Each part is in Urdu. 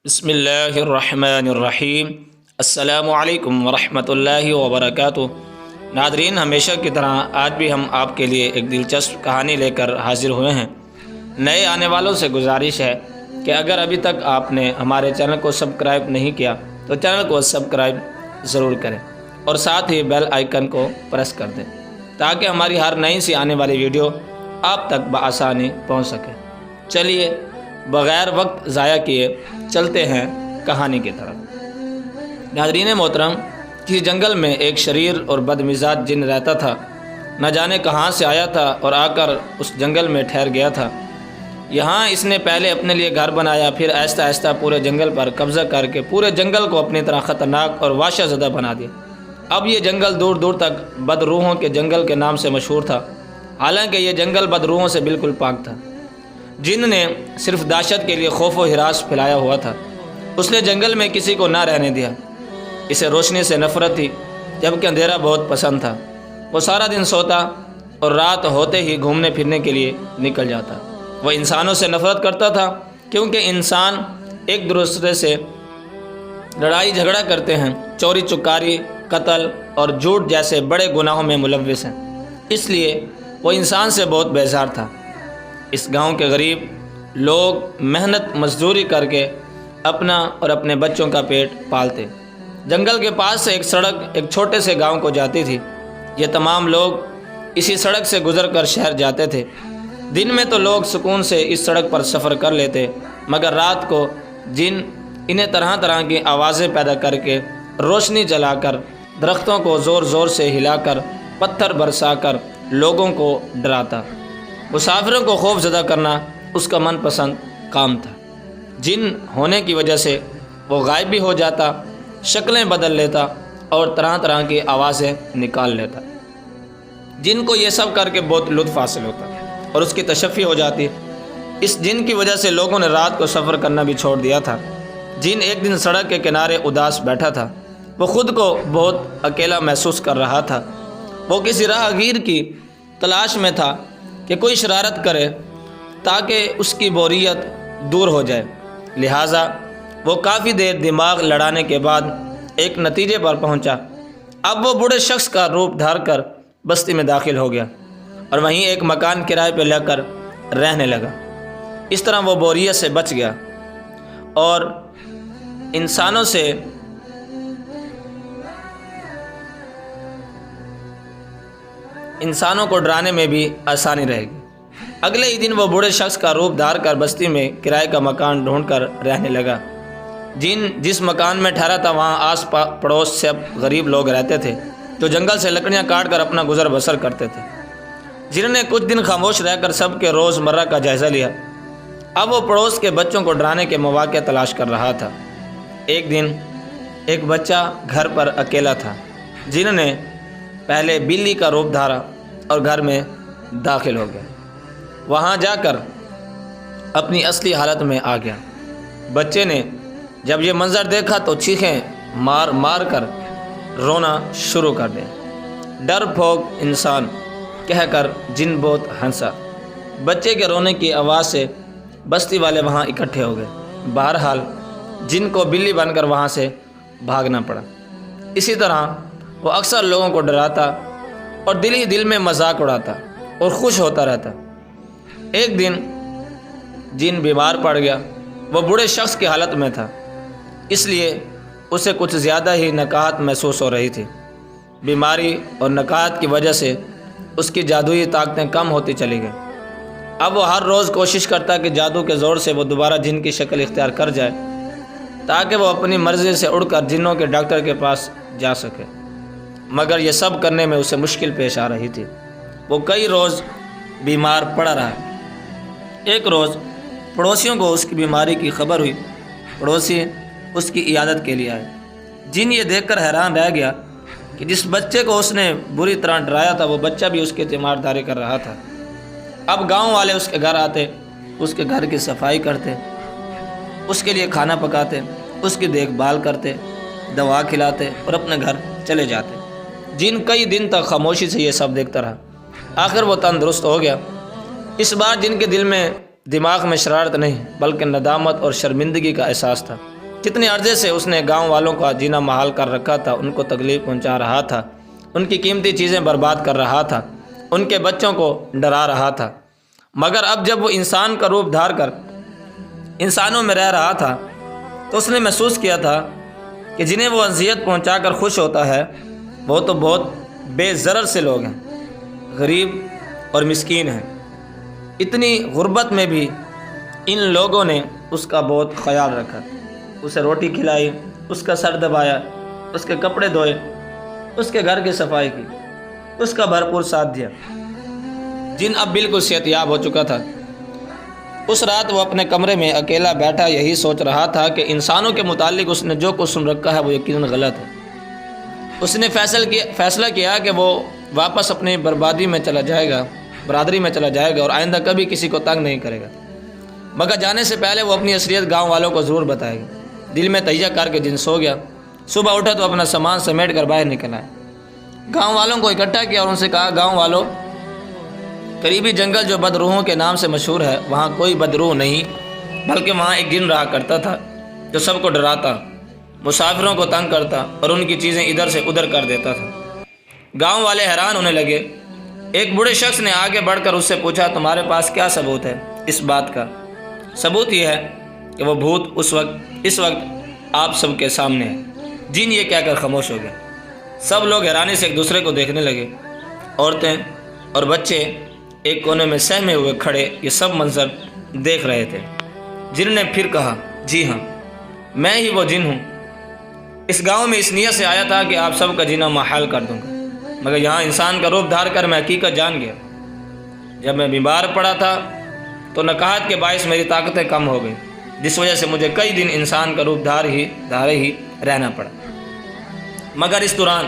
بسم اللہ الرحمن الرحیم۔ السلام علیکم ورحمۃ اللہ وبرکاتہ۔ ناظرین، ہمیشہ کی طرح آج بھی ہم آپ کے لیے ایک دلچسپ کہانی لے کر حاضر ہوئے ہیں۔ نئے آنے والوں سے گزارش ہے کہ اگر ابھی تک آپ نے ہمارے چینل کو سبسکرائب نہیں کیا تو چینل کو سبسکرائب ضرور کریں اور ساتھ ہی بیل آئیکن کو پریس کر دیں تاکہ ہماری ہر نئی سی آنے والی ویڈیو آپ تک بآسانی پہنچ سکے۔ چلیے بغیر وقت ضائع کیے چلتے ہیں کہانی کی طرف۔ ناظرین محترم، کسی جنگل میں ایک شریر اور بدمزاج جن رہتا تھا۔ نہ جانے کہاں سے آیا تھا اور آ کر اس جنگل میں ٹھہر گیا تھا۔ یہاں اس نے پہلے اپنے لیے گھر بنایا، پھر آہستہ آہستہ پورے جنگل پر قبضہ کر کے پورے جنگل کو اپنی طرح خطرناک اور وحشت زدہ بنا دیا۔ اب یہ جنگل دور دور تک بدروحوں کے جنگل کے نام سے مشہور تھا، حالانکہ یہ جنگل بدروحوں سے بالکل پاک تھا۔ جن نے صرف دہشت کے لیے خوف و ہراس پھیلایا ہوا تھا، اس نے جنگل میں کسی کو نہ رہنے دیا۔ اسے روشنی سے نفرت تھی، جبکہ اندھیرا بہت پسند تھا۔ وہ سارا دن سوتا اور رات ہوتے ہی گھومنے پھرنے کے لیے نکل جاتا۔ وہ انسانوں سے نفرت کرتا تھا، کیونکہ انسان ایک دوسرے سے لڑائی جھگڑا کرتے ہیں، چوری چکاری، قتل اور جھوٹ جیسے بڑے گناہوں میں ملوث ہیں۔ اس لیے وہ انسان سے بہت بیزار تھا۔ اس گاؤں کے غریب لوگ محنت مزدوری کر کے اپنا اور اپنے بچوں کا پیٹ پالتے۔ جنگل کے پاس سے ایک سڑک ایک چھوٹے سے گاؤں کو جاتی تھی۔ یہ تمام لوگ اسی سڑک سے گزر کر شہر جاتے تھے۔ دن میں تو لوگ سکون سے اس سڑک پر سفر کر لیتے، مگر رات کو جن انہیں طرح طرح کی آوازیں پیدا کر کے روشنی جلا کر درختوں کو زور زور سے ہلا کر پتھر برسا کر لوگوں کو ڈراتا۔ مسافروں کو خوف زدہ کرنا اس کا من پسند کام تھا۔ جن ہونے کی وجہ سے وہ غائب بھی ہو جاتا، شکلیں بدل لیتا اور طرح طرح کی آوازیں نکال لیتا۔ جن کو یہ سب کر کے بہت لطف حاصل ہوتا اور اس کی تشفی ہو جاتی۔ اس جن کی وجہ سے لوگوں نے رات کو سفر کرنا بھی چھوڑ دیا تھا۔ جن ایک دن سڑک کے کنارے اداس بیٹھا تھا۔ وہ خود کو بہت اکیلا محسوس کر رہا تھا۔ وہ کسی راہگیر کی تلاش میں تھا کہ کوئی شرارت کرے تاکہ اس کی بوریت دور ہو جائے۔ لہٰذا وہ کافی دیر دماغ لڑانے کے بعد ایک نتیجے پر پہنچا۔ اب وہ بوڑھے شخص کا روپ دھار کر بستی میں داخل ہو گیا اور وہیں ایک مکان کرائے پہ لے کر رہنے لگا۔ اس طرح وہ بوریت سے بچ گیا اور انسانوں کو ڈرانے میں بھی آسانی رہے گی۔ اگلے ہی دن وہ بوڑھے شخص کا روپ دھار کر بستی میں کرائے کا مکان ڈھونڈ کر رہنے لگا۔ جس مکان میں ٹھہرا تھا وہاں آس پڑوس سے غریب لوگ رہتے تھے، جو جنگل سے لکڑیاں کاٹ کر اپنا گزر بسر کرتے تھے۔ جنہوں نے کچھ دن خاموش رہ کر سب کے روز مرہ کا جائزہ لیا۔ اب وہ پڑوس کے بچوں کو ڈرانے کے مواقع تلاش کر رہا تھا۔ ایک دن ایک بچہ گھر پر اکیلا تھا۔ جنہوں نے پہلے بلی کا روپ دھارا اور گھر میں داخل ہو گیا۔ وہاں جا کر اپنی اصلی حالت میں آ گیا۔ بچے نے جب یہ منظر دیکھا تو چیخیں مار مار کر رونا شروع کر دیا۔ ڈر پھوک انسان کہہ کر جن بہت ہنسا۔ بچے کے رونے کی آواز سے بستی والے وہاں اکٹھے ہو گئے۔ بہرحال جن کو بلی بن کر وہاں سے بھاگنا پڑا۔ اسی طرح وہ اکثر لوگوں کو ڈراتا اور دل ہی دل میں مذاق اڑاتا اور خوش ہوتا رہتا۔ ایک دن جن بیمار پڑ گیا۔ وہ بوڑھے شخص کی حالت میں تھا، اس لیے اسے کچھ زیادہ ہی نکاہت محسوس ہو رہی تھی۔ بیماری اور نکاہت کی وجہ سے اس کی جادوئی طاقتیں کم ہوتی چلی گئیں۔ اب وہ ہر روز کوشش کرتا کہ جادو کے زور سے وہ دوبارہ جن کی شکل اختیار کر جائے تاکہ وہ اپنی مرضی سے اڑ کر جنوں کے ڈاکٹر کے پاس جا سکے، مگر یہ سب کرنے میں اسے مشکل پیش آ رہی تھی۔ وہ کئی روز بیمار پڑا رہا۔ ایک روز پڑوسیوں کو اس کی بیماری کی خبر ہوئی۔ پڑوسی اس کی عیادت کے لیے آئے۔ جن یہ دیکھ کر حیران رہ گیا کہ جس بچے کو اس نے بری طرح ڈرایا تھا وہ بچہ بھی اس کی تیمارداری کر رہا تھا۔ اب گاؤں والے اس کے گھر آتے، اس کے گھر کی صفائی کرتے، اس کے لیے کھانا پکاتے، اس کی دیکھ بھال کرتے، دوا کھلاتے اور اپنے گھر چلے جاتے۔ جن کئی دن تک خاموشی سے یہ سب دیکھتا رہا۔ آخر وہ تندرست ہو گیا۔ اس بار جن کے دل میں دماغ میں شرارت نہیں بلکہ ندامت اور شرمندگی کا احساس تھا۔ کتنے عرصے سے اس نے گاؤں والوں کا جینا محال کر رکھا تھا، ان کو تکلیف پہنچا رہا تھا، ان کی قیمتی چیزیں برباد کر رہا تھا، ان کے بچوں کو ڈرا رہا تھا۔ مگر اب جب وہ انسان کا روپ دھار کر انسانوں میں رہ رہا تھا تو اس نے محسوس کیا تھا کہ جنہیں وہ اذیت پہنچا کر خوش ہوتا ہے وہ تو بہت بے ضرر سے لوگ ہیں، غریب اور مسکین ہیں۔ اتنی غربت میں بھی ان لوگوں نے اس کا بہت خیال رکھا، اسے روٹی کھلائی، اس کا سر دبایا، اس کے کپڑے دھوئے، اس کے گھر کی صفائی کی، اس کا بھرپور ساتھ دیا۔ جن اب بالکل صحت یاب ہو چکا تھا، اس رات وہ اپنے کمرے میں اکیلا بیٹھا یہی سوچ رہا تھا کہ انسانوں کے متعلق اس نے جو کچھ سن رکھا ہے وہ یقیناً غلط ہے۔ اس نے فیصلہ کیا کہ وہ واپس اپنی بربادی میں چلا جائے گا، برادری میں چلا جائے گا اور آئندہ کبھی کسی کو تنگ نہیں کرے گا، مگر جانے سے پہلے وہ اپنی اصلیت گاؤں والوں کو ضرور بتائے گا۔ دل میں تہیہ کر کے دن سو گیا۔ صبح اٹھا تو اپنا سامان سمیٹ کر باہر نکل آیا، گاؤں والوں کو اکٹھا کیا اور ان سے کہا، گاؤں والوں، قریبی جنگل جو بدروحوں کے نام سے مشہور ہے، وہاں کوئی بدروح نہیں بلکہ وہاں ایک جن رہا کرتا تھا جو سب کو ڈراتا، مسافروں کو تنگ کرتا اور ان کی چیزیں ادھر سے ادھر کر دیتا تھا۔ گاؤں والے حیران ہونے لگے۔ ایک بوڑھے شخص نے آگے بڑھ کر اس سے پوچھا، تمہارے پاس کیا ثبوت ہے اس بات کا؟ ثبوت یہ ہے کہ وہ بھوت اس وقت آپ سب کے سامنے ہے۔ جن یہ کہہ کر خاموش ہو گیا۔ سب لوگ حیرانی سے ایک دوسرے کو دیکھنے لگے۔ عورتیں اور بچے ایک کونے میں سہمے ہوئے کھڑے یہ سب منظر دیکھ رہے تھے۔ جن نے پھر کہا، جی ہاں، میں ہی وہ جن ہوں۔ اس گاؤں میں اس نیت سے آیا تھا کہ آپ سب کا جینا محال کر دوں گا، مگر یہاں انسان کا روپ دھار کر میں حقیقت جان گیا۔ جب میں بیمار پڑا تھا تو نکاہت کے باعث میری طاقتیں کم ہو گئی، جس وجہ سے مجھے کئی دن انسان کا روپ دھارے ہی رہنا پڑا۔ مگر اس دوران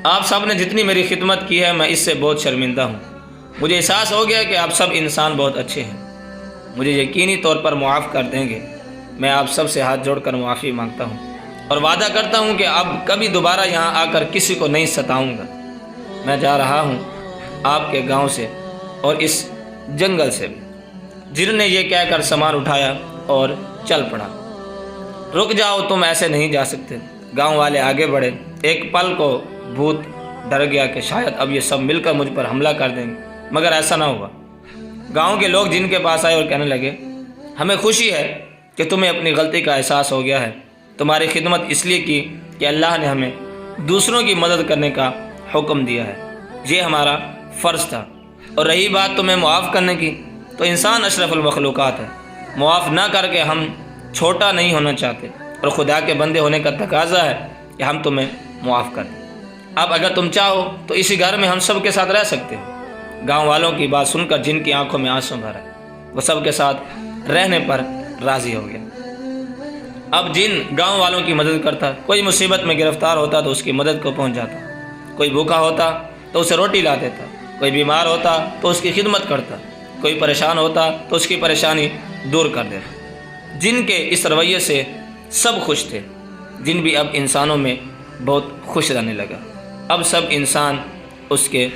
آپ سب نے جتنی میری خدمت کی ہے میں اس سے بہت شرمندہ ہوں۔ مجھے احساس ہو گیا کہ آپ سب انسان بہت اچھے ہیں، مجھے یقینی طور پر معاف کر دیں گے۔ میں آپ سب سے ہاتھ جوڑ کر معافی مانگتا ہوں اور وعدہ کرتا ہوں کہ اب کبھی دوبارہ یہاں آ کر کسی کو نہیں ستاؤں گا۔ میں جا رہا ہوں آپ کے گاؤں سے اور اس جنگل سے بھی۔ جن نے یہ کہہ کر سامان اٹھایا اور چل پڑا۔ رک جاؤ، تم ایسے نہیں جا سکتے۔ گاؤں والے آگے بڑھے۔ ایک پل کو بھوت ڈر گیا کہ شاید اب یہ سب مل کر مجھ پر حملہ کر دیں گے، مگر ایسا نہ ہوا۔ گاؤں کے لوگ جن کے پاس آئے اور کہنے لگے، ہمیں خوشی ہے کہ تمہیں اپنی غلطی کا احساس ہو گیا ہے۔ تمہاری خدمت اس لیے کی کہ اللہ نے ہمیں دوسروں کی مدد کرنے کا حکم دیا ہے، یہ ہمارا فرض تھا۔ اور رہی بات تمہیں معاف کرنے کی، تو انسان اشرف المخلوقات ہے، معاف نہ کر کے ہم چھوٹا نہیں ہونا چاہتے، اور خدا کے بندے ہونے کا تقاضا ہے کہ ہم تمہیں معاف کریں۔ اب اگر تم چاہو تو اسی گھر میں ہم سب کے ساتھ رہ سکتے ہو۔ گاؤں والوں کی بات سن کر جن کی آنکھوں میں آنسو بھر آئے، وہ سب کے ساتھ رہنے پر راضی ہو گیا۔ اب جن گاؤں والوں کی مدد کرتا، کوئی مصیبت میں گرفتار ہوتا تو اس کی مدد کو پہنچ جاتا، کوئی بھوکا ہوتا تو اسے روٹی لا دیتا، کوئی بیمار ہوتا تو اس کی خدمت کرتا، کوئی پریشان ہوتا تو اس کی پریشانی دور کر دیتا۔ جن کے اس رویے سے سب خوش تھے۔ جن بھی اب انسانوں میں بہت خوش رہنے لگا۔ اب سب انسان اس کے